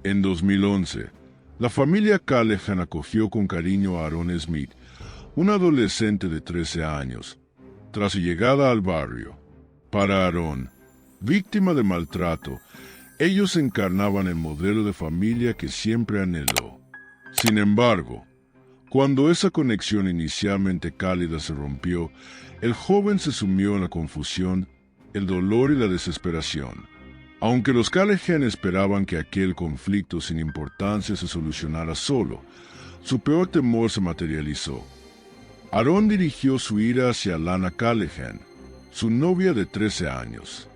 En 2011, la familia Callahan acogió con cariño a Aaron Smith, un adolescente de 13 años, tras su llegada al barrio. Para Aaron, víctima de maltrato, ellos encarnaban el modelo de familia que siempre anheló. Sin embargo, cuando esa conexión inicialmente cálida se rompió, el joven se sumió en la confusión, el dolor y la desesperación. Aunque los Callahan esperaban que aquel conflicto sin importancia se solucionara solo, su peor temor se materializó. Aaron dirigió su ira hacia Lana Callahan, su novia de 13 años.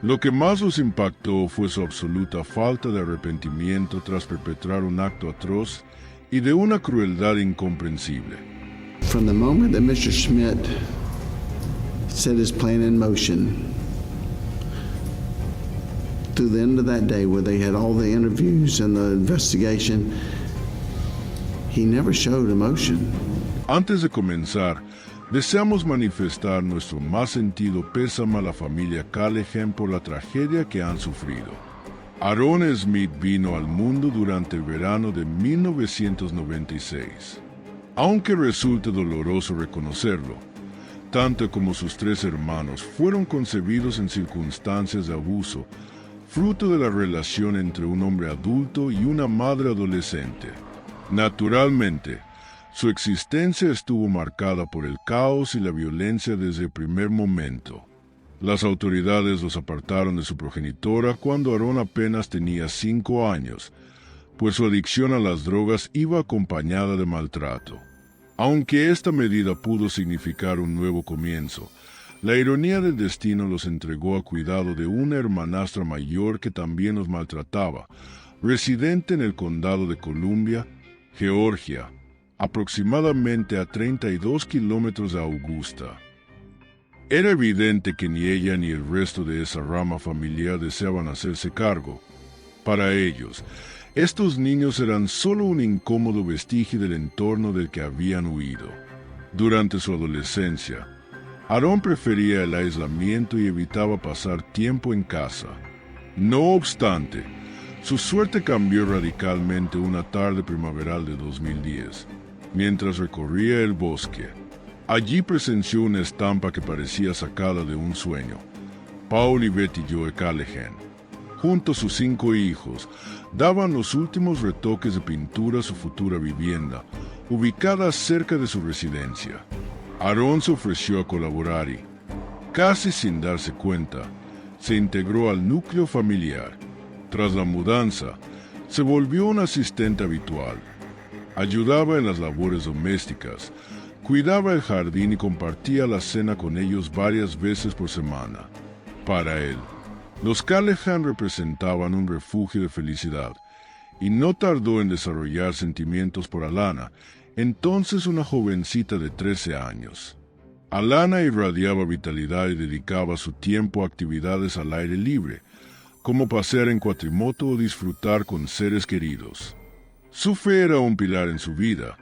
Lo que más los impactó fue su absoluta falta de arrepentimiento tras perpetrar un acto atroz y de una crueldad incomprensible. From the moment that Mr. Schmidt set his plan in motion, to the end of that day where they had all the interviews and the investigation, he never showed emotion. Antes de comenzar, deseamos manifestar nuestro más sentido pésame a la familia Callahan por la tragedia que han sufrido. Aaron Smith vino al mundo durante el verano de 1996. Aunque resulte doloroso reconocerlo, tanto como sus 3 hermanos fueron concebidos en circunstancias de abuso, fruto de la relación entre un hombre adulto y una madre adolescente. Naturalmente, su existencia estuvo marcada por el caos y la violencia desde el primer momento. Las autoridades los apartaron de su progenitora cuando Aaron apenas tenía 5 años, pues su adicción a las drogas iba acompañada de maltrato. Aunque esta medida pudo significar un nuevo comienzo, la ironía del destino los entregó a cuidado de una hermanastra mayor que también los maltrataba, residente en el condado de Columbia, Georgia, aproximadamente a 32 kilómetros de Augusta. Era evidente que ni ella ni el resto de esa rama familiar deseaban hacerse cargo. Para ellos, estos niños eran solo un incómodo vestigio del entorno del que habían huido. Durante su adolescencia, Aaron prefería el aislamiento y evitaba pasar tiempo en casa. No obstante, su suerte cambió radicalmente una tarde primaveral de 2010, mientras recorría el bosque. Allí presenció una estampa que parecía sacada de un sueño. Paul y Betty Joe Callahan, junto a sus 5 hijos, daban los últimos retoques de pintura a su futura vivienda, ubicada cerca de su residencia. Aaron se ofreció a colaborar y, casi sin darse cuenta, se integró al núcleo familiar. Tras la mudanza, se volvió un asistente habitual. Ayudaba en las labores domésticas, cuidaba el jardín y compartía la cena con ellos varias veces por semana. Para él, los Callahan representaban un refugio de felicidad, y no tardó en desarrollar sentimientos por Alana, entonces una jovencita de 13 años. Alana irradiaba vitalidad y dedicaba su tiempo a actividades al aire libre, como pasear en cuatrimoto o disfrutar con seres queridos. Su fe era un pilar en su vida,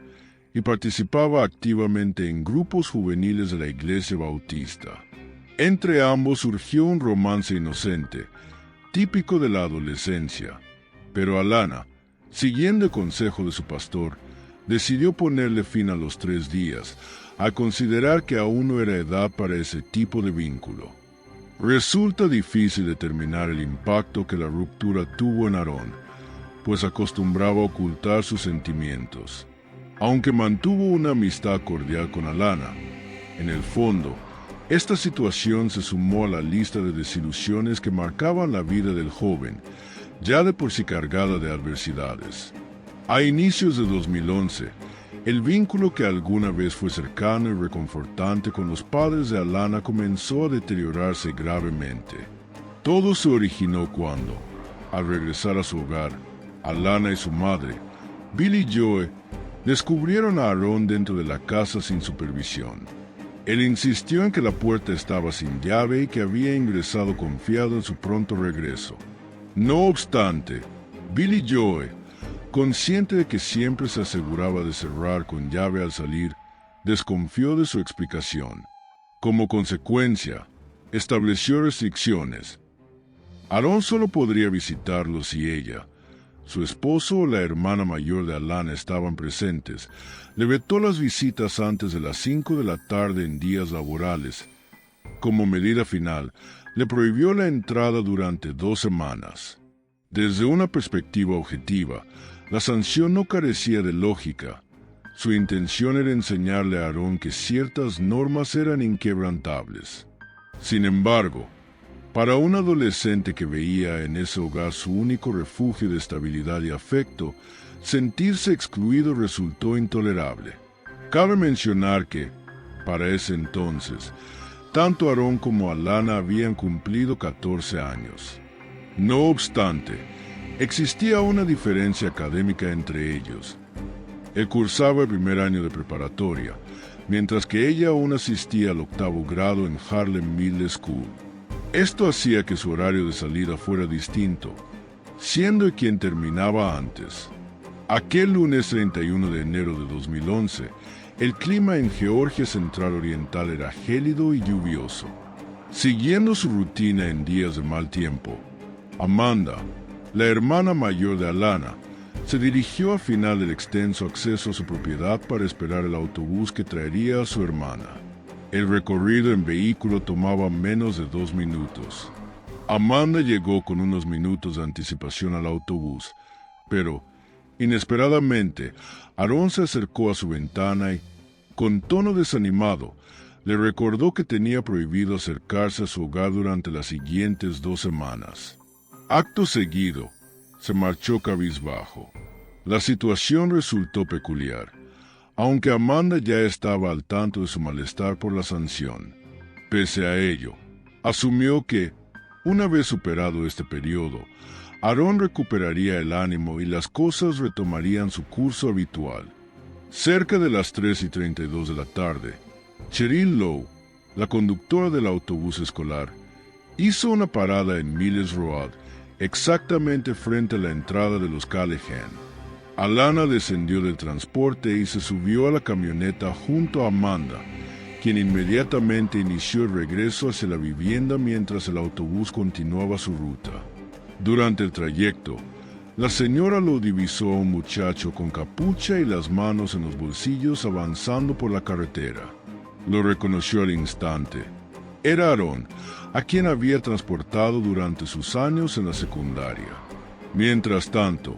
y participaba activamente en grupos juveniles de la Iglesia Bautista. Entre ambos surgió un romance inocente, típico de la adolescencia, pero Alana, siguiendo el consejo de su pastor, decidió ponerle fin a los 3 días, al considerar que aún no era edad para ese tipo de vínculo. Resulta difícil determinar el impacto que la ruptura tuvo en Aaron, pues acostumbraba a ocultar sus sentimientos. Aunque mantuvo una amistad cordial con Alana, en el fondo, esta situación se sumó a la lista de desilusiones que marcaban la vida del joven, ya de por sí cargada de adversidades. A inicios de 2011, el vínculo que alguna vez fue cercano y reconfortante con los padres de Alana comenzó a deteriorarse gravemente. Todo se originó cuando, al regresar a su hogar, Alana y su madre, Bill y Joe, descubrieron a Aaron dentro de la casa sin supervisión. Él insistió en que la puerta estaba sin llave y que había ingresado confiado en su pronto regreso. No obstante, Bill y Joe, consciente de que siempre se aseguraba de cerrar con llave al salir, desconfió de su explicación. Como consecuencia, estableció restricciones. Aaron solo podría visitarlo si ella, su esposo o la hermana mayor de Alana estaban presentes, le vetó las visitas antes de las 5 de la tarde en días laborales. Como medida final, le prohibió la entrada durante 2 semanas. Desde una perspectiva objetiva, la sanción no carecía de lógica. Su intención era enseñarle a Aarón que ciertas normas eran inquebrantables. Sin embargo, para un adolescente que veía en ese hogar su único refugio de estabilidad y afecto, sentirse excluido resultó intolerable. Cabe mencionar que, para ese entonces, tanto Aarón como Alana habían cumplido 14 años. No obstante, existía una diferencia académica entre ellos. Él cursaba el primer año de preparatoria, mientras que ella aún asistía al 8º grado en Harlem Middle School. Esto hacía que su horario de salida fuera distinto, siendo quien terminaba antes. Aquel lunes 31 de enero de 2011, el clima en Georgia Central Oriental era gélido y lluvioso. Siguiendo su rutina en días de mal tiempo, Amanda, la hermana mayor de Alana, se dirigió al final del extenso acceso a su propiedad para esperar el autobús que traería a su hermana. El recorrido en vehículo tomaba menos de 2 minutos. Amanda llegó con unos minutos de anticipación al autobús, pero, inesperadamente, Aarón se acercó a su ventana y, con tono desanimado, le recordó que tenía prohibido acercarse a su hogar durante las siguientes 2 semanas. Acto seguido, se marchó cabizbajo. La situación resultó peculiar, aunque Amanda ya estaba al tanto de su malestar por la sanción. Pese a ello, asumió que, una vez superado este periodo, Aarón recuperaría el ánimo y las cosas retomarían su curso habitual. Cerca de las 3:32 de la tarde, Cheryl Lowe, la conductora del autobús escolar, hizo una parada en Mills Road, exactamente frente a la entrada de los Callahan. Alana descendió del transporte y se subió a la camioneta junto a Amanda, quien inmediatamente inició el regreso hacia la vivienda mientras el autobús continuaba su ruta. Durante el trayecto, la señora lo divisó a un muchacho con capucha y las manos en los bolsillos avanzando por la carretera. Lo reconoció al instante. Era Aarón, a quien había transportado durante sus años en la secundaria. Mientras tanto,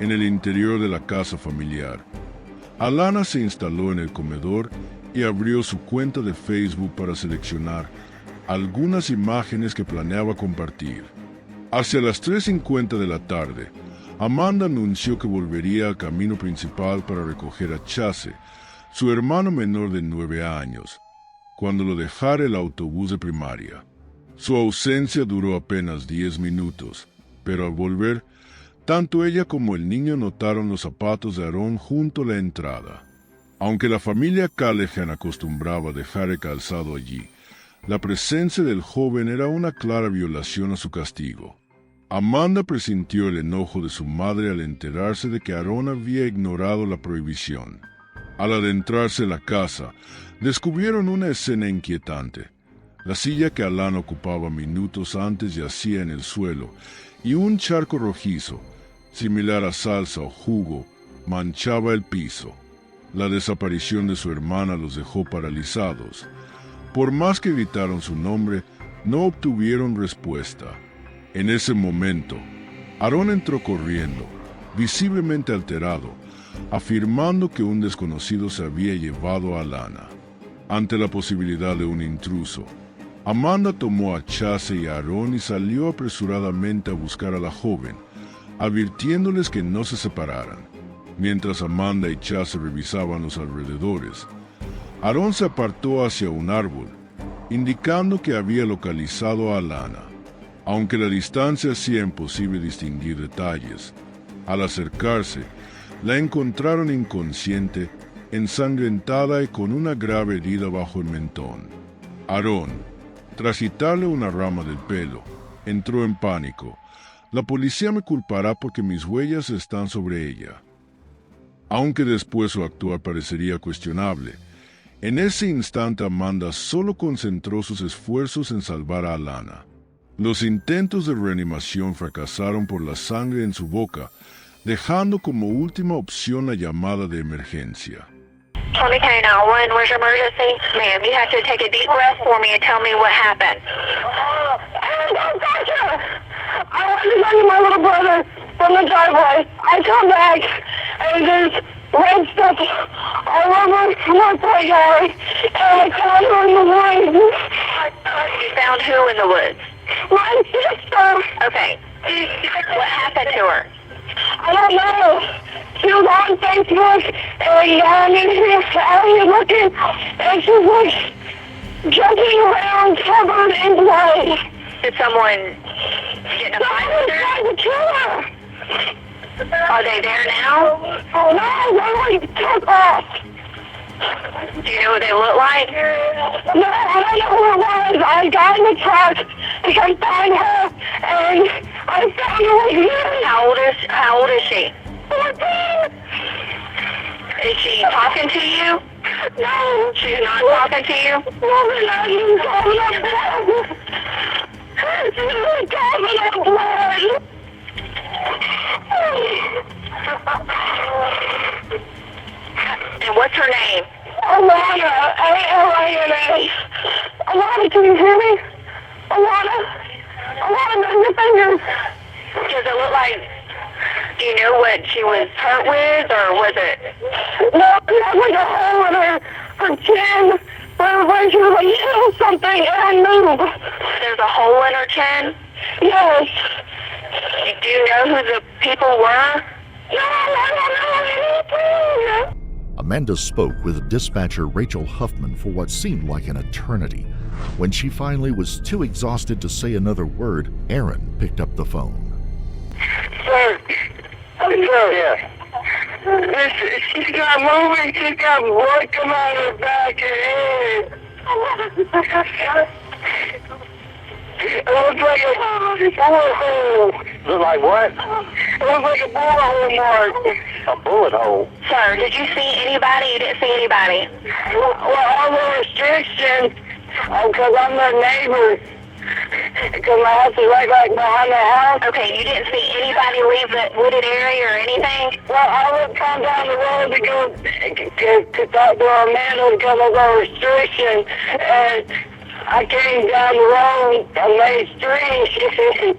en el interior de la casa familiar, Alana se instaló en el comedor y abrió su cuenta de Facebook para seleccionar algunas imágenes que planeaba compartir. Hacia las 3:50 de la tarde, Amanda anunció que volvería al camino principal para recoger a Chase, su hermano menor de 9 años, cuando lo dejara el autobús de primaria. Su ausencia duró apenas 10 minutos, pero al volver, tanto ella como el niño notaron los zapatos de Aarón junto a la entrada. Aunque la familia Callahan acostumbraba dejar el calzado allí, la presencia del joven era una clara violación a su castigo. Amanda presintió el enojo de su madre al enterarse de que Aarón había ignorado la prohibición. Al adentrarse en la casa, descubrieron una escena inquietante. La silla que Alana ocupaba minutos antes yacía en el suelo, y un charco rojizo, similar a salsa o jugo, manchaba el piso. La desaparición de su hermana los dejó paralizados. Por más que gritaron su nombre, no obtuvieron respuesta. En ese momento, Aarón entró corriendo, visiblemente alterado, afirmando que un desconocido se había llevado a Alana. Ante la posibilidad de un intruso, Amanda tomó a Chase y a Aarón y salió apresuradamente a buscar a la joven, advirtiéndoles que no se separaran. Mientras Amanda y Chase revisaban los alrededores, Aarón se apartó hacia un árbol, indicando que había localizado a Alana. Aunque la distancia hacía imposible distinguir detalles, al acercarse, la encontraron inconsciente, ensangrentada y con una grave herida bajo el mentón. Aarón, tras quitarle una rama del pelo, entró en pánico. La policía me culpará porque mis huellas están sobre ella. Aunque después su actuar parecería cuestionable, en ese instante Amanda solo concentró sus esfuerzos en salvar a Alana. Los intentos de reanimación fracasaron por la sangre en su boca, dejando como última opción la llamada de emergencia. 20 County 911, where's your emergency? Ma'am, you have to take a deep breath for me and tell me what happened. I went to go get my little brother from the driveway. I come back, and there's red stuff all over my backyard, and I found her in the woods. You found who in the woods? My sister. Okay. What happened to her? I don't know. She was on Facebook, and I'm in here looking, and she was jumping around covered in blood. Did someone get in a fight with her? Trying to kill her. Are they there now? Oh no, they took off. Do you know what they look like? No, I don't know who it was. I got in the truck to come find her, and I found her right here. How old is she? 14. Is she talking to you? No. She's not talking to you? No, they're not even calling up blood. She's calling up blood. And what's her name? Alana, A-L-A-N-A. Alana, can you hear me? Alana, move your fingers. Does it look like, do you know what she was hurt with, or was it? No, it had like a hole in her chin where she was like, eating something, and I moved. There's a hole in her chin? Yes. Do you know who the people were? No, I don't know anything. Amanda spoke with dispatcher Rachel Huffman for what seemed like an eternity. When she finally was too exhausted to say another word, Aaron picked up the phone. Sir, yeah. She's got moving, she's got blood coming out of her back and head. It looks like a bullet hole. Look like what? It looks like a bullet hole mark. A bullet hole. Sir, did you see anybody? You didn't see anybody? Well, all the restrictions, because I'm their neighbor. Because my house is right back behind the house. Okay, you didn't see anybody leave the wooded area or anything? Well, I would come down the road to go to talk to Amanda because of the restriction, and I came down the road on Main Street, and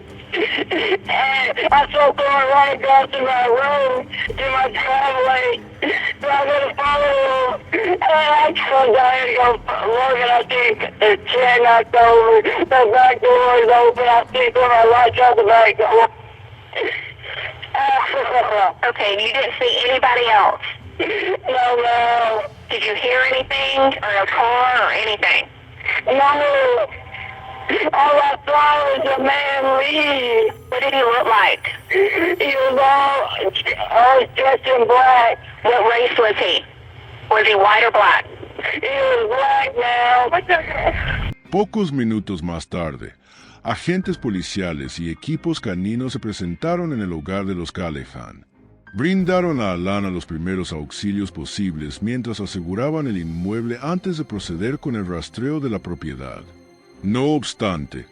I saw someone run across my road in my driveway, so I got to follow him, and I come down and go look, and I think the chair knocked over, the back door is open, I see when I watch out the back door. Okay, you didn't see anybody else? No. Did you hear anything, or a car, or anything? No. All I saw was a man leave. What did he look like? He was all dressed in black. What race was he? Was he white or black? He was black now. Pocos minutos más tarde, agentes policiales y equipos caninos se presentaron en el hogar de los Callahan. Brindaron a Alana los primeros auxilios posibles mientras aseguraban el inmueble antes de proceder con el rastreo de la propiedad. No obstante,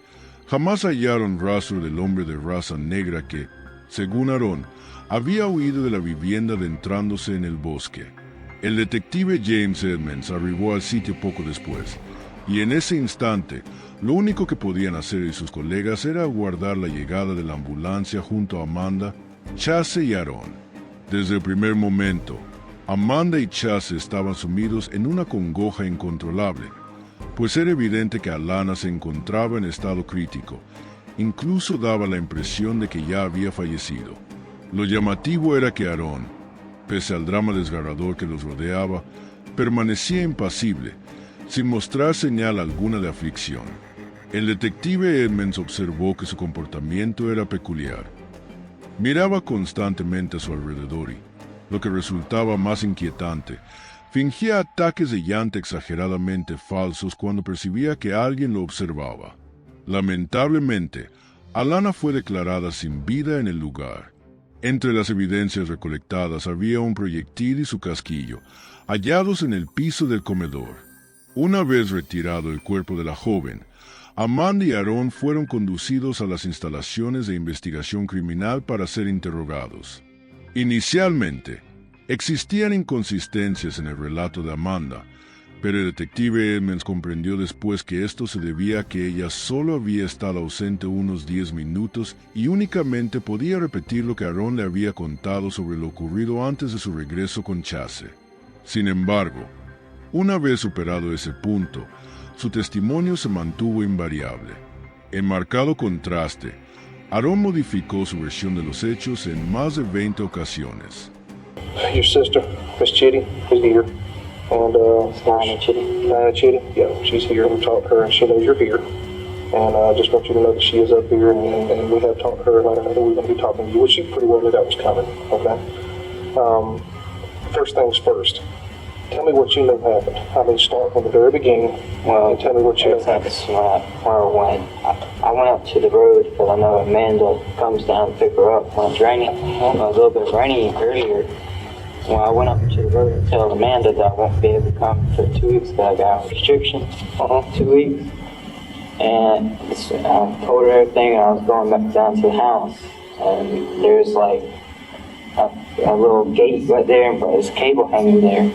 jamás hallaron rastro del hombre de raza negra que, según Aaron, había huido de la vivienda adentrándose en el bosque. El detective James Edmonds arribó al sitio poco después, y en ese instante, lo único que podían hacer y sus colegas era aguardar la llegada de la ambulancia junto a Amanda, Chase y Aaron. Desde el primer momento, Amanda y Chase estaban sumidos en una congoja incontrolable, pues era evidente que Alana se encontraba en estado crítico. Incluso daba la impresión de que ya había fallecido. Lo llamativo era que Aaron, pese al drama desgarrador que los rodeaba, permanecía impasible, sin mostrar señal alguna de aflicción. El detective Edmonds observó que su comportamiento era peculiar. Miraba constantemente a su alrededor y, lo que resultaba más inquietante, fingía ataques de llanto exageradamente falsos cuando percibía que alguien lo observaba. Lamentablemente, Alana fue declarada sin vida en el lugar. Entre las evidencias recolectadas había un proyectil y su casquillo, hallados en el piso del comedor. Una vez retirado el cuerpo de la joven, Amanda y Aaron fueron conducidos a las instalaciones de investigación criminal para ser interrogados. Inicialmente, existían inconsistencias en el relato de Amanda, pero el detective Edmonds comprendió después que esto se debía a que ella solo había estado ausente unos 10 minutos y únicamente podía repetir lo que Aaron le había contado sobre lo ocurrido antes de su regreso con Chase. Sin embargo, una vez superado ese punto, su testimonio se mantuvo invariable. En marcado contraste, Aaron modificó su versión de los hechos en más de 20 ocasiones. Your sister, Miss Chitty, is here. And, Diana Chitty. Diana Chitty, yeah, she's here. We talked to her and she knows you're here. And I just want you to know that she is up here and we have talked to her and let her know that we're going to be talking to you, which she pretty well knew that was coming, okay? First things first. Tell me what you know happened. I mean, start from the very beginning. Well, and tell me what you know happened. I went up to the road because I know Amanda comes down to pick her up when it's raining. It was a little bit rainy earlier. Well, I went up to the road and told Amanda that I won't be able to come for 2 weeks because I got a restriction. 2 weeks. And I told her everything and I was going back down to the house. And there's like a little gate right there, but there's cable hanging there.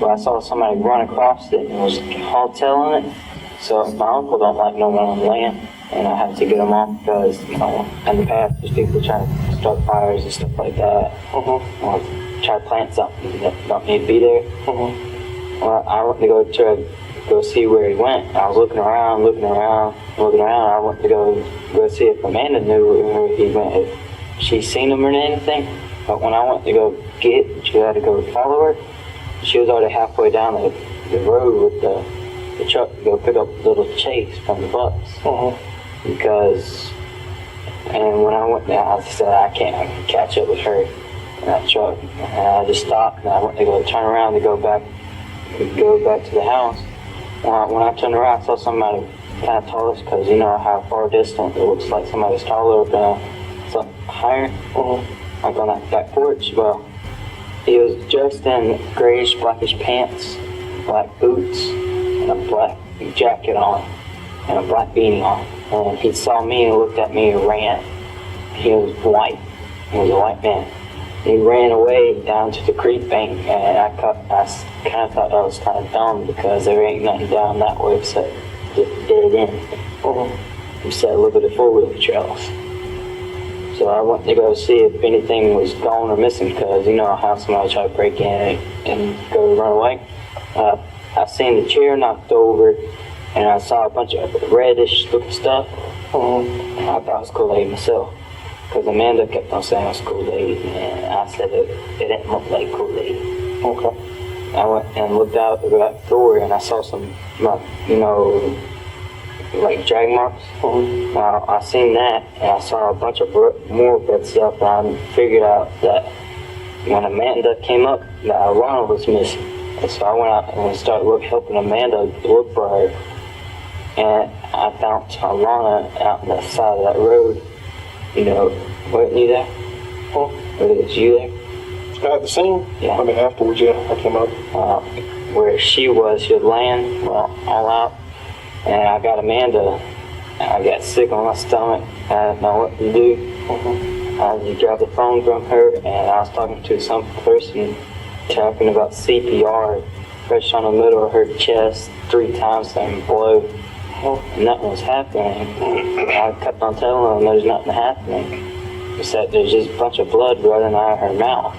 But I saw somebody run across it and it was hardtailing it. So my uncle don't like no one on land, and I had to get him off because, you know, in the past there's people trying to start fires and stuff like that. Or try to plant something that don't need to be there. Well, I went to go see where he went. I was looking around. I went to go see if Amanda knew where he went, if she seen him or anything. But when I went to go she had to go follow her. She was already halfway down the road with the truck to go pick up little Chase from the Bucks. And when I went there, I said I can't catch up with her in that truck. And I just stopped and I went to go turn around to go back to the house. When I turned around, I saw somebody kind of taller, because you know how far distant it looks like somebody's taller up something higher. Like on that back porch. Well, he was dressed in grayish, blackish pants, black boots, and a black jacket on, and a black beanie on. And he saw me and looked at me and ran. He was white. He was a white man. He ran away down to the creek bank, and I kind of thought that was kind of dumb because there ain't nothing down that way except just dead end. Except a little bit of four-wheeler trails. So I went to go see if anything was gone or missing, because you know how somebody tried to break in and go run away. I seen the chair knocked over, and I saw a bunch of reddish looking stuff. I thought it was Kool-Aid myself, because Amanda kept on saying it was Kool-Aid, and I said it didn't look like Kool-Aid. I went and looked out the back door, and I saw some, like drag marks. Well, I seen that, and I saw a bunch of more red stuff, and I figured out that when Amanda came up, that Alana was missing. And so I went out and started helping Amanda look for her, and I found Alana out on the side of that road. You know, weren't you there? Or was you there? At the scene? Yeah. I mean, afterwards, yeah, I came up. Where she was laying, all out. And I got Amanda, I got sick on my stomach, I didn't know what to do. I just grabbed the phone from her, and I was talking to some person talking about CPR, pressure on the middle of her chest 3 times and blow. And nothing was happening. I kept on telling them there's nothing happening, except there's just a bunch of blood running out of her mouth.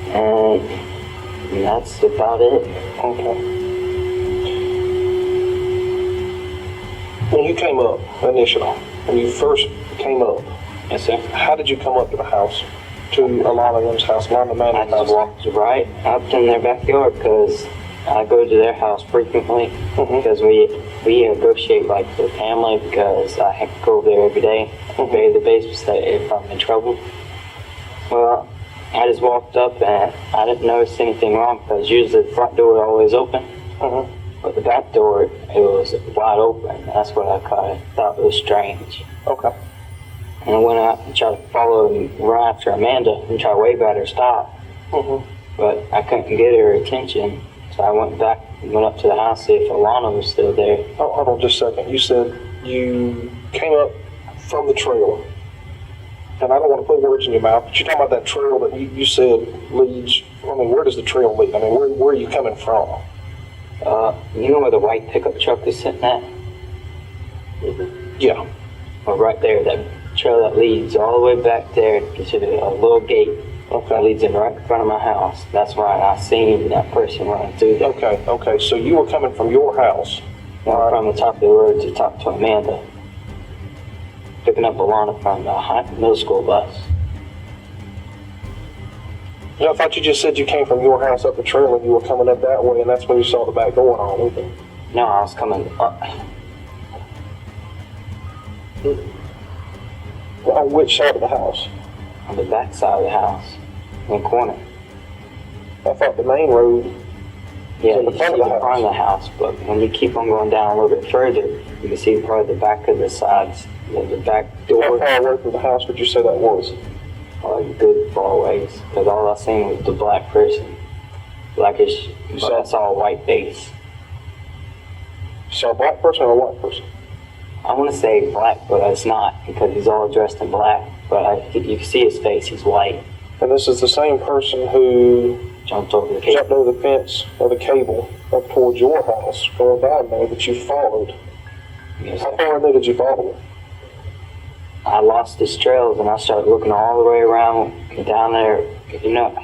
And that's about it. When you came up initially, when you first came up, Yes, sir. how did you come up to the house, to Alana Lynn's house, Alana I Manning's just house? walked right up in their backyard because I go to their house frequently because we negotiate like the family, because I have to go there every day and pay the babysitter if I'm in trouble. Well, I just walked up and I didn't notice anything wrong because usually the front door is always open. But the back door, it was wide open. That's what I thought was strange. Okay. And I went out and tried to follow and run after Amanda and try to wave at her stop. But I couldn't get her attention. So I went back and went up to the house to see if Alana was still there. Oh, hold on just a second. You said you came up from the trail and I don't want to put words in your mouth, but you're talking about that trail that you said leads. I mean, where does the trail lead? I mean, where are you coming from? You know where the white pickup truck is sitting at? Yeah. Well, right there, that trail that leads all the way back there to a little gate. Okay. That leads in right in front of my house. That's why I seen that person running through there. Okay. So you were coming from your house. From the top of the road to talk to Amanda. Picking up Alana from the middle school bus. Yeah, I thought you just said you came from your house up the trail and you were coming up that way, and that's when you saw the back door on open. No, I was coming up. On which side of the house? On the back side of the house. In the corner. I thought the main road Yeah, was in you the see front of the front of the house, but when you keep on going down a little bit further, you can see part of the back of the sides, the back How door. far away from the house would you say that was? A good far ways, because all I seen was the black person. Blackish, but I saw a white face. You saw a black person or a white person? I want to say black, but it's not, because he's all dressed in black. But you can see his face, he's white. And this is the same person who Jumped over the cable. jumped over the fence or the cable up towards your house, going down there that you followed. Yes, How far in there did you follow? I lost his trails and I started looking all the way around and down there. You know,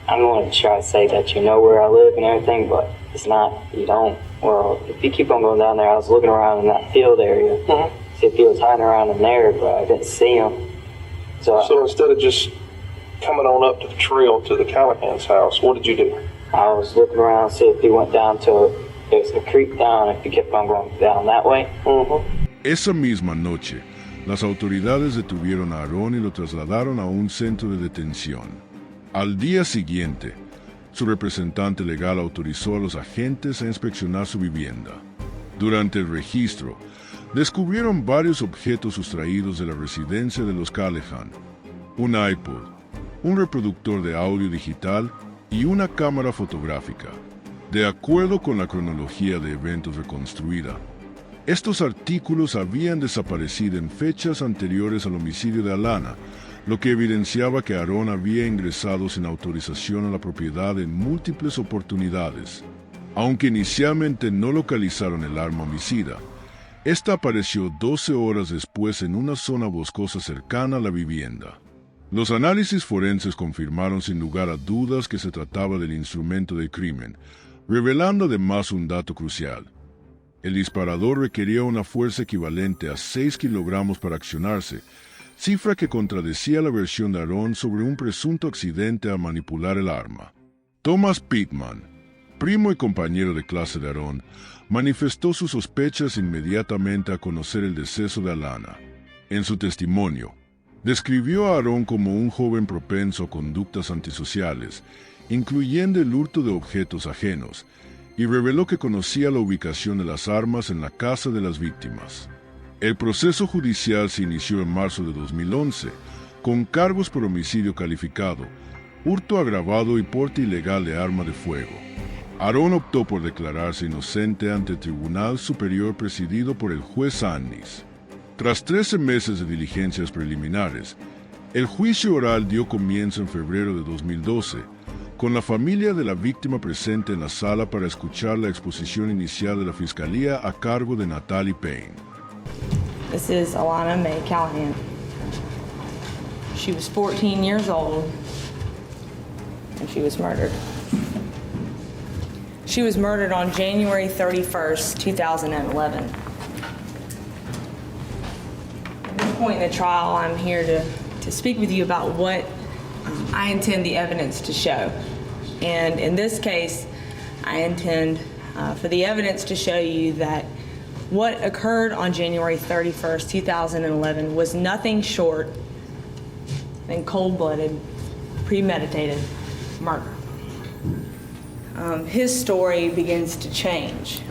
I'm going to try to say that you know where I live and everything, but it's not. You don't. Well, if you keep on going down there, I was looking around in that field area, see if he was hiding around in there, but I didn't see him. So instead of just coming on up to the trail to the Callahan's house, what did you do? I was looking around to see if he went down to there's a creek down, if he kept on going down that way. Esa misma noche, las autoridades detuvieron a Aarón y lo trasladaron a un centro de detención. Al día siguiente, su representante legal autorizó a los agentes a inspeccionar su vivienda. Durante el registro, descubrieron varios objetos sustraídos de la residencia de los Callahan: un iPod, un reproductor de audio digital y una cámara fotográfica. De acuerdo con la cronología de eventos reconstruida, estos artículos habían desaparecido en fechas anteriores al homicidio de Alana, lo que evidenciaba que Aarón había ingresado sin autorización a la propiedad en múltiples oportunidades. Aunque inicialmente no localizaron el arma homicida, esta apareció 12 horas después en una zona boscosa cercana a la vivienda. Los análisis forenses confirmaron sin lugar a dudas que se trataba del instrumento del crimen, revelando además un dato crucial. El disparador requería una fuerza equivalente a 6 kilogramos para accionarse, cifra que contradecía la versión de Aarón sobre un presunto accidente al manipular el arma. Thomas Pittman, primo y compañero de clase de Aarón, manifestó sus sospechas inmediatamente a conocer el deceso de Alana. En su testimonio, describió a Aarón como un joven propenso a conductas antisociales, incluyendo el hurto de objetos ajenos, y reveló que conocía la ubicación de las armas en la casa de las víctimas. El proceso judicial se inició en marzo de 2011, con cargos por homicidio calificado, hurto agravado y porte ilegal de arma de fuego. Aarón optó por declararse inocente ante el Tribunal Superior presidido por el juez Annis. Tras 13 meses de diligencias preliminares, el juicio oral dio comienzo en febrero de 2012, con la familia de la víctima presente en la sala para escuchar la exposición inicial de la Fiscalía a cargo de Natalie Payne. This is Alana Mae Callahan. She was 14 years old and she was murdered. She was murdered on January 31st, 2011. At this point in the trial, I'm here to speak with you about what I intend the evidence to show. And in this case, I intend for the evidence to show you that what occurred on January 31st, 2011 was nothing short than cold-blooded, premeditated murder. His story begins to change.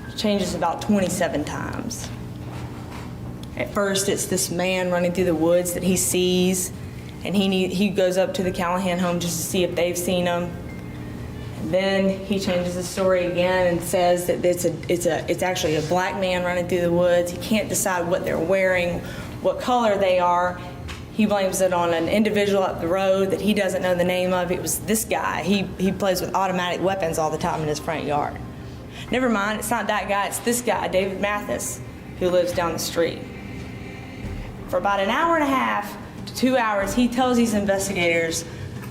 It changes about 27 times. At first, it's this man running through the woods that he sees, and he goes up to the Callahan home just to see if they've seen him. And then he changes the story again and says that it's actually a black man running through the woods. He can't decide what they're wearing, what color they are. He blames it on an individual up the road that he doesn't know the name of. It was this guy. He plays with automatic weapons all the time in his front yard. Never mind, it's not that guy, it's this guy, David Mathis, who lives down the street. For about an hour and a half to 2 hours, he tells these investigators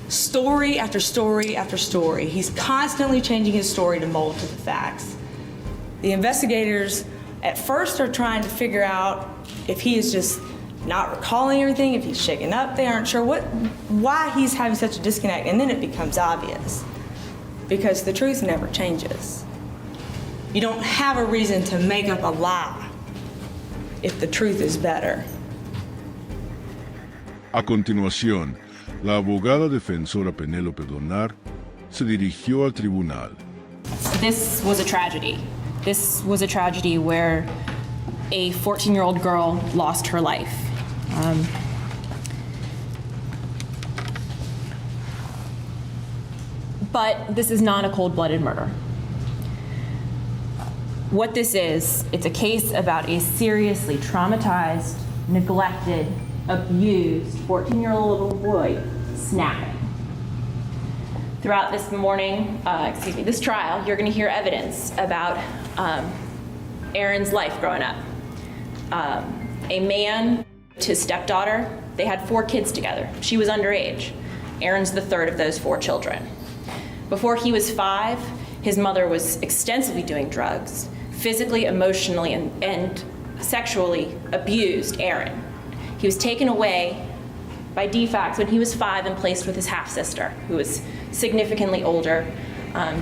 story after story after story. He's constantly changing his story to mold to the facts. The investigators at first are trying to figure out if he is just not recalling everything, if he's shaken up. They aren't sure why he's having such a disconnect, and then it becomes obvious because the truth never changes. You don't have a reason to make up a lie if the truth is better. A continuación, la abogada defensora Penélope Donar se dirigió al tribunal. This was a tragedy. This was a tragedy where a 14-year-old girl lost her life. But this is not a cold-blooded murder. What this is, it's a case about a seriously traumatized, neglected, abused 14-year-old little boy snapping. Throughout this this trial, you're going to hear evidence about Aaron's life growing up. A man to his stepdaughter, they had 4 kids together. She was underage. Aaron's the third of those 4 children. Before he was 5, his mother was extensively doing drugs, physically, emotionally, and sexually abused Aaron. He was taken away by DFACS when he was 5 and placed with his half-sister, who was significantly older,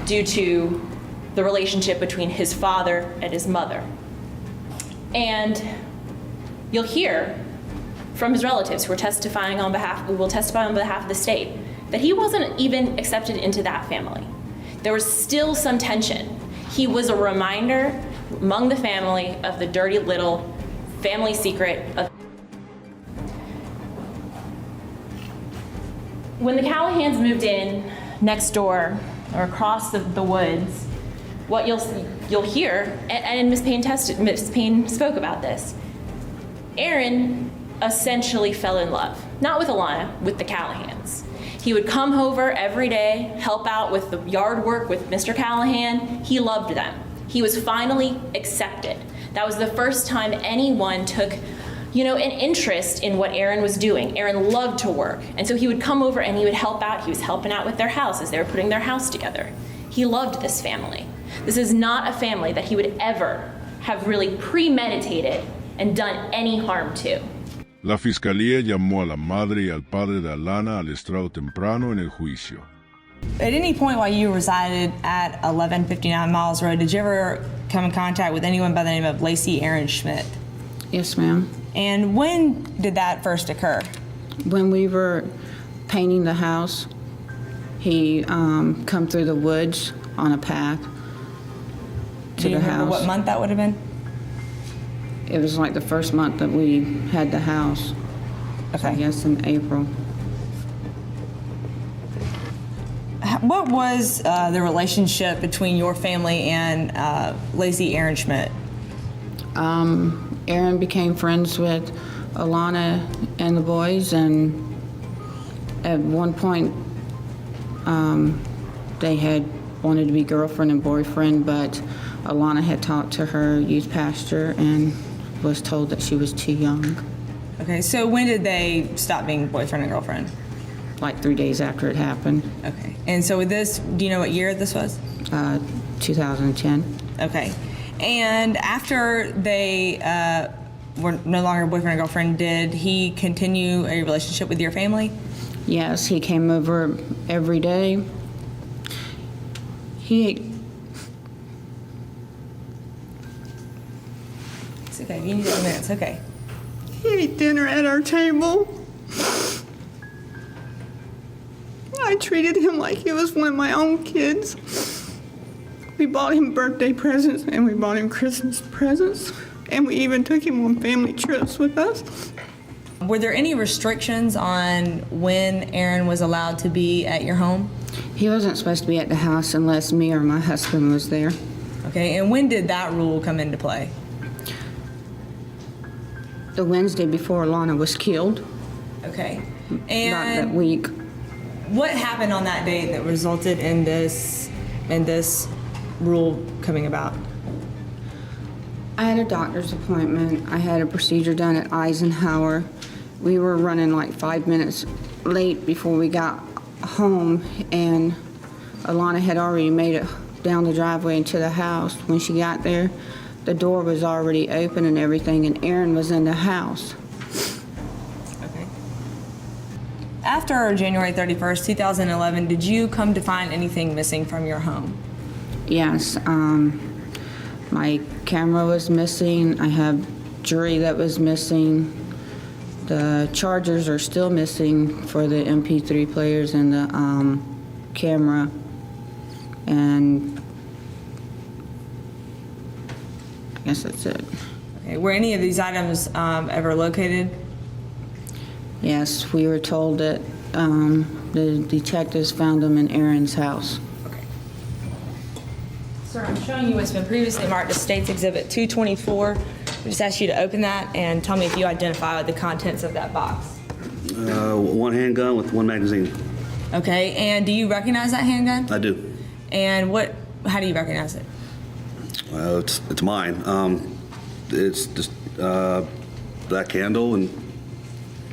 due to the relationship between his father and his mother. And you'll hear from his relatives who will testify on behalf of the state that he wasn't even accepted into that family. There was still some tension. He was a reminder among the family of the dirty little family secret of. When the Callahans moved in next door or across the woods, what you'll hear, and Ms. Payne spoke about this, Aaron essentially fell in love, not with Alana, with the Callahans. He would come over every day, help out with the yard work with Mr. Callahan. He loved them. He was finally accepted. That was the first time anyone took, an interest in what Aaron was doing. Aaron loved to work, and so he would come over and he would help out. He was helping out with their house as they were putting their house together. He loved this family. This is not a family that he would ever have really premeditated and done any harm to. La fiscalía llamó a la madre y al padre de Alana al estrado temprano en el juicio. At any point while you resided at 1159 Miles Road, did you ever come in contact with anyone by the name of Lacey Aaron Schmidt? Yes, ma'am. And when did that first occur? When we were painting the house, he come through the woods on a path to the house. Do you remember what month that would have been? It was like the first month that we had the house. Okay. So I guess in April. What was the relationship between your family and Lacey Aaron Schmidt? Aaron became friends with Alana and the boys, and at one point they had wanted to be girlfriend and boyfriend, but Alana had talked to her youth pastor and was told that she was too young. Okay, so when did they stop being boyfriend and girlfriend? Like 3 days after it happened. Okay, and so with this, do you know what year this was? 2010. Okay, and after they were no longer boyfriend and girlfriend, did he continue a relationship with your family? Yes, he came over every day. It's okay, you need a minute, it's okay. He ate dinner at our table. I treated him like he was one of my own kids. We bought him birthday presents and we bought him Christmas presents, and we even took him on family trips with us. Were there any restrictions on when Aaron was allowed to be at your home? He wasn't supposed to be at the house unless me or my husband was there. Okay, and when did that rule come into play? The Wednesday before Alana was killed, Okay. about that And week. what happened on that date that resulted in this rule coming about? I had a doctor's appointment. I had a procedure done at Eisenhower. We were running like 5 minutes late before we got home, and Alana had already made it down the driveway into the house. When she got there, the door was already open and everything, and Aaron was in the house. Okay. After January 31st, 2011, did you come to find anything missing from your home? Yes, my camera was missing. I have jewelry that was missing. The chargers are still missing for the MP3 players and the camera. And I guess that's it. Okay. Were any of these items ever located? Yes, we were told that the detectives found them in Aaron's house. Sir, I'm showing you what's been previously marked as State's Exhibit 224. I just asked you to open that and tell me if you identify the contents of that box. One handgun with one magazine. Okay, and do you recognize that handgun? I do. And how do you recognize it? Well, it's mine. It's just black handle and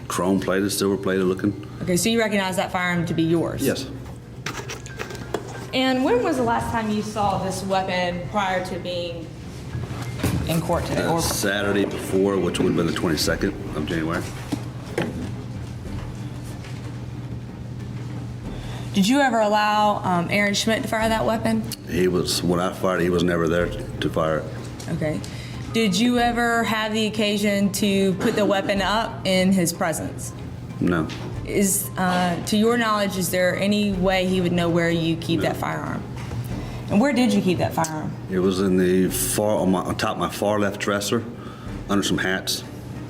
chrome plated, silver plated looking. Okay, so you recognize that firearm to be yours? Yes. And when was the last time you saw this weapon prior to being in court today? Or Saturday before, which would have been the 22nd of January. did you ever allow Aaron Schmidt to fire that weapon? When I fired, he was never there to fire it. Okay. Did you ever have the occasion to put the weapon up in his presence? No. To your knowledge, is there any way he would know where you keep that firearm? And where did you keep that firearm? It was in the on top of my far left dresser, under some hats,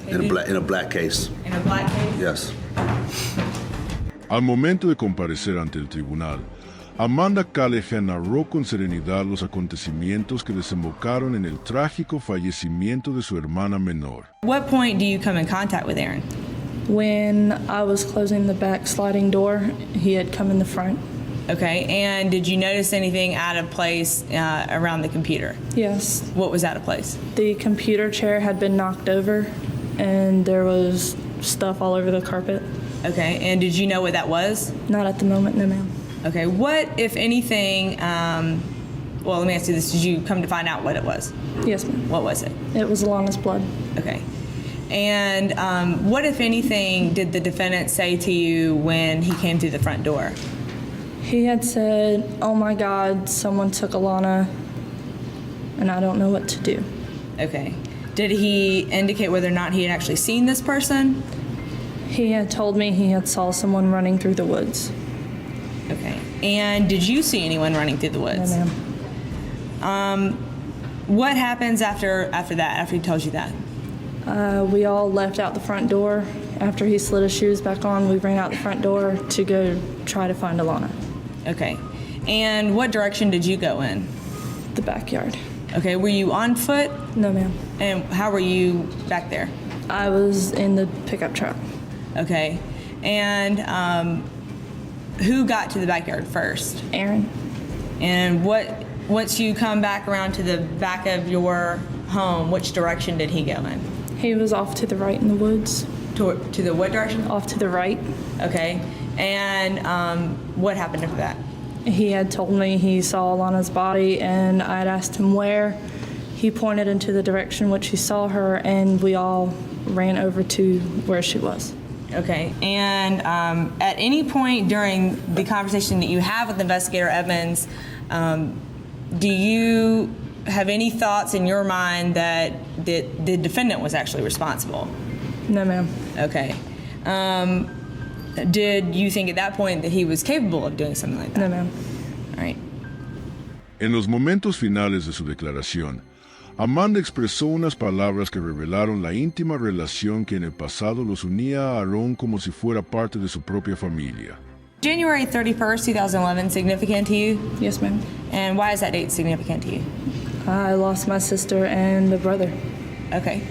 in a black case. In a black case? Yes. Al momento de comparecer ante el tribunal, Amanda Callahan narró con serenidad los acontecimientos que desembocaron en el trágico fallecimiento de su hermana menor. What point do you come in contact with Aaron? When I was closing the back sliding door, he had come in the front. Okay, and did you notice anything out of place around the computer? Yes. What was out of place? The computer chair had been knocked over, and there was stuff all over the carpet. Okay, and did you know what that was? Not at the moment, no ma'am. Okay, what, if anything, well, let me ask you this. Did you come to find out what it was? Yes, ma'am. What was it? It was Alana's blood. Okay. And what, if anything, did the defendant say to you when he came through the front door? He had said, "Oh my God, someone took Alana, and I don't know what to do." Okay. Did he indicate whether or not he had actually seen this person? He had told me he had saw someone running through the woods. Okay. And did you see anyone running through the woods? No, ma'am. What happens after that, after he tells you that? We all left out the front door. After he slid his shoes back on, we ran out the front door to go try to find Alana. Okay. And what direction did you go in? The backyard. Okay. Were you on foot? No, ma'am. And how were you back there? I was in the pickup truck. Okay. And who got to the backyard first? Aaron. And once you come back around to the back of your home, which direction did he go in? He was off to the right in the woods. To the what direction? Off to the right. Okay. And what happened after that? He had told me he saw Alana's body, and I had asked him where. He pointed into the direction which he saw her, and we all ran over to where she was. Okay. And at any point during the conversation that you have with Investigator Evans, do you have any thoughts in your mind that the defendant was actually responsible? No, ma'am. Okay. Did you think at that point that he was capable of doing something like that? No, ma'am. All right. En los momentos finales de su declaración, Amanda expresó unas palabras que revelaron la íntima relación que en el pasado los unía a Aaron como si fuera parte de su propia familia. January 31st, 2011, significant to you? Yes, ma'am. And why is that date significant to you? I lost my sister and a brother. Okay.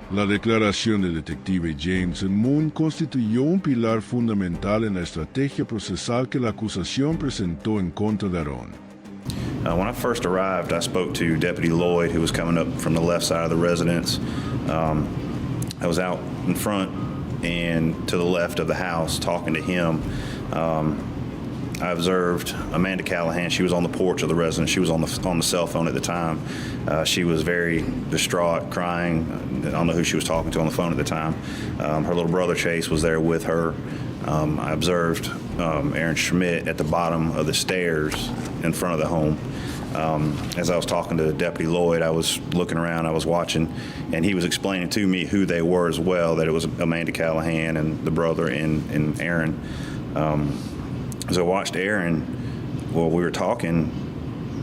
La declaración del detective Jameson Moon constituyó un pilar fundamental en la estrategia procesal que la acusación presentó en contra de Aaron. When I first arrived, I spoke to Deputy Lloyd, who was coming up from the left side of the residence. I was out in front and to the left of the house talking to him. I observed Amanda Callahan. She was on the porch of the residence. She was on the cell phone at the time. She was very distraught, crying. I don't know who she was talking to on the phone at the time. Her little brother Chase was there with her. I observed Aaron Schmidt at the bottom of the stairs in front of the home. As I was talking to Deputy Lloyd, I was looking around, I was watching, and he was explaining to me who they were as well, that it was Amanda Callahan and the brother and Aaron. As I watched Aaron, while we were talking,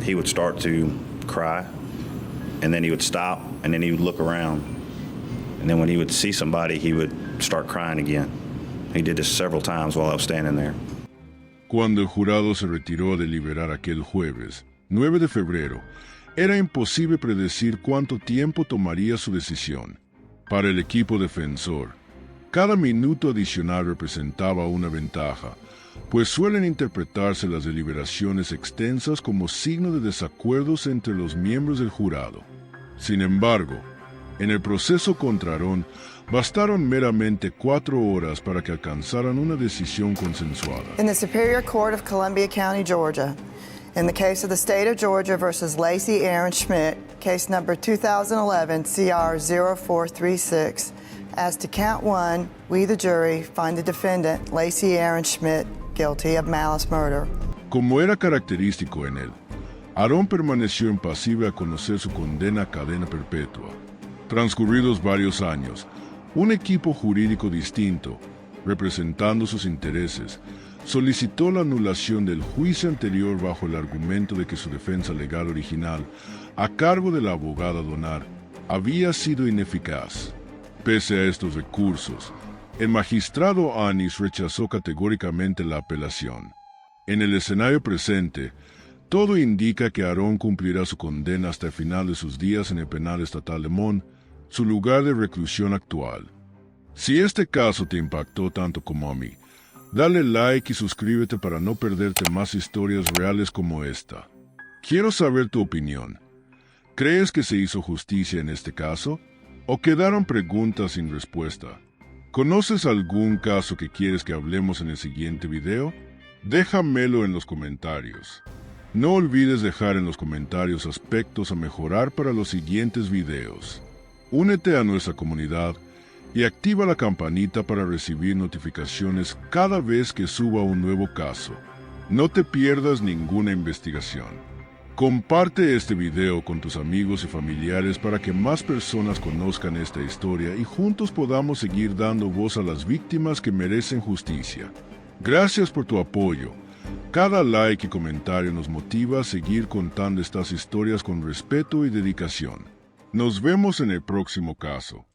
he would start to cry, and then he would stop, and then he would look around. And then when he would see somebody, he would start crying again. He did this several times while I was standing there. Cuando el jurado se retiró a deliberar aquel jueves, 9 de febrero, era imposible predecir cuánto tiempo tomaría su decisión. Para el equipo defensor, cada minuto adicional representaba una ventaja, pues suelen interpretarse las deliberaciones extensas como signo de desacuerdos entre los miembros del jurado. Sin embargo, en el proceso contra Aaron, bastaron meramente 4 horas para que alcanzaran una decisión consensuada. In the Superior Court of Columbia County, Georgia, in the case of the State of Georgia versus Lacey Aaron Schmidt, case number 2011 CR 0436, as to count 1, we, the jury, find the defendant, Lacey Aaron Schmidt, guilty of malice murder. Como era característico en él, Aaron permaneció impasible a conocer su condena a cadena perpetua. Transcurridos varios años, un equipo jurídico distinto, representando sus intereses, solicitó la anulación del juicio anterior bajo el argumento de que su defensa legal original, a cargo de la abogada Donar, había sido ineficaz. Pese a estos recursos, el magistrado Anis rechazó categóricamente la apelación. En el escenario presente, todo indica que Aaron cumplirá su condena hasta el final de sus días en el penal estatal de Mon, su lugar de reclusión actual. Si este caso te impactó tanto como a mí, dale like y suscríbete para no perderte más historias reales como esta. Quiero saber tu opinión. ¿Crees que se hizo justicia en este caso? ¿O quedaron preguntas sin respuesta? ¿Conoces algún caso que quieres que hablemos en el siguiente video? Déjamelo en los comentarios. No olvides dejar en los comentarios aspectos a mejorar para los siguientes videos. Únete a nuestra comunidad y activa la campanita para recibir notificaciones cada vez que suba un nuevo caso. No te pierdas ninguna investigación. Comparte este video con tus amigos y familiares para que más personas conozcan esta historia y juntos podamos seguir dando voz a las víctimas que merecen justicia. Gracias por tu apoyo. Cada like y comentario nos motiva a seguir contando estas historias con respeto y dedicación. Nos vemos en el próximo caso.